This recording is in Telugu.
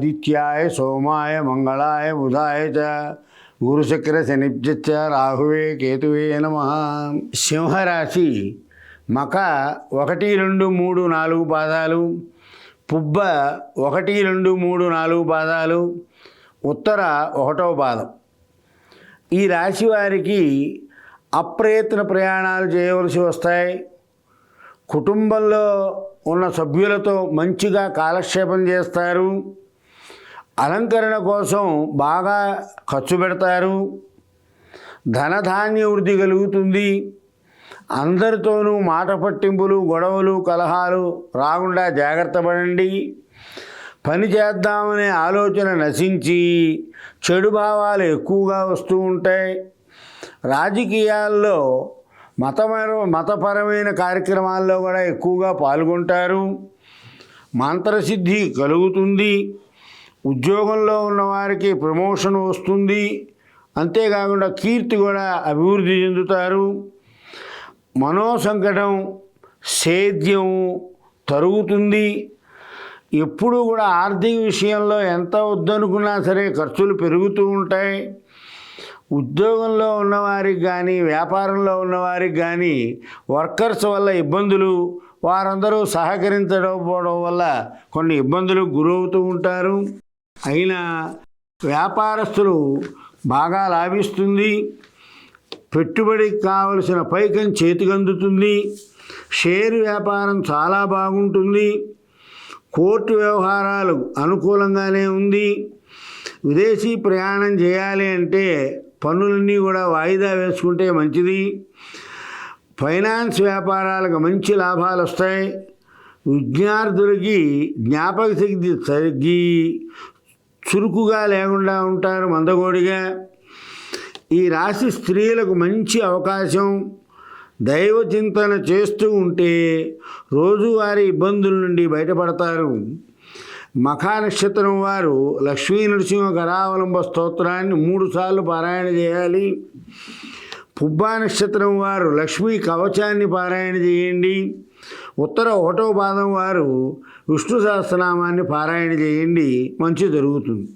ఆదిత్యాయ సోమాయ మంగళాయ బుధాయ చ గురుశుక్ర శనిభ్యశ్చ రాహువే కేతువే నమః. సింహరాశి మక 1, 2, 3, 4 పాదాలు, పుబ్బ 1, 2, 3, 4 పాదాలు, ఉత్తర 1వ పాదం. ఈ రాశి వారికి అప్రయత్న ప్రయాణాలు చేయవలసి వస్తాయి. కుటుంబంలో ఉన్న సభ్యులతో మంచిగా కాలక్షేపం చేస్తారు. అలంకరణ కోసం బాగా ఖర్చు పెడతారు. ధనధాన్య వృద్ధి కలుగుతుంది. అందరితోనూ మాట పట్టింపులు, గొడవలు, కలహాలు రాకుండా జాగ్రత్త పడండి. పని చేద్దామనే ఆలోచన నశించి చెడు భావాలు ఎక్కువగా వస్తూ ఉంటాయి. రాజకీయాల్లో మతపరమైన కార్యక్రమాల్లో కూడా ఎక్కువగా పాల్గొంటారు. మంత్రసిద్ధి కలుగుతుంది. ఉద్యోగంలో ఉన్నవారికి ప్రమోషన్ వస్తుంది. అంతేకాకుండా కీర్తి కూడా అభివృద్ధి చెందుతారు. మనోసంకటం, సేద్యం తరుగుతుంది. ఎప్పుడూ కూడా ఆర్థిక విషయంలో ఎంత వద్దనుకున్నా సరే ఖర్చులు పెరుగుతూ ఉంటాయి. ఉద్యోగంలో ఉన్నవారికి కానీ వ్యాపారంలో ఉన్నవారికి కానీ వర్కర్స్ వల్ల ఇబ్బందులు, వారందరూ సహకరించకపోవడం వల్ల కొన్ని ఇబ్బందులు గురవుతూ ఉంటారు. అయినా వ్యాపారస్తులు బాగా లాభిస్తుంది. పెట్టుబడికి కావలసిన పైకం చేతికి అందుతుంది. షేరు వ్యాపారం చాలా బాగుంటుంది. కోర్టు వ్యవహారాలు అనుకూలంగానే ఉంది. విదేశీ ప్రయాణం చేయాలి అంటే పనులన్నీ కూడా వాయిదా వేసుకుంటే మంచిది. ఫైనాన్స్ వ్యాపారాలకు మంచి లాభాలు వస్తాయి. విద్యార్థులకి జ్ఞాపక శక్తి తగ్గి చురుకుగా లేకుండా ఉంటారు, మందగోడిగా. ఈ రాశి స్త్రీలకు మంచి అవకాశం. దైవ చింతన చేస్తూ ఉంటే రోజువారీ ఇబ్బందుల నుండి బయటపడతారు. మఖా నక్షత్రం వారు లక్ష్మీ నరసింహ కరావలంబ స్తోత్రాన్ని 3 సార్లు పారాయణ చేయాలి. పుబ్బా నక్షత్రం వారు లక్ష్మీ కవచాన్ని పారాయణ చేయండి. ఉత్తర 1వ పాదం వారు విష్ణు సహస్రనామాన్ని పారాయణ చేయండి. మంచి జరుగుతుంది.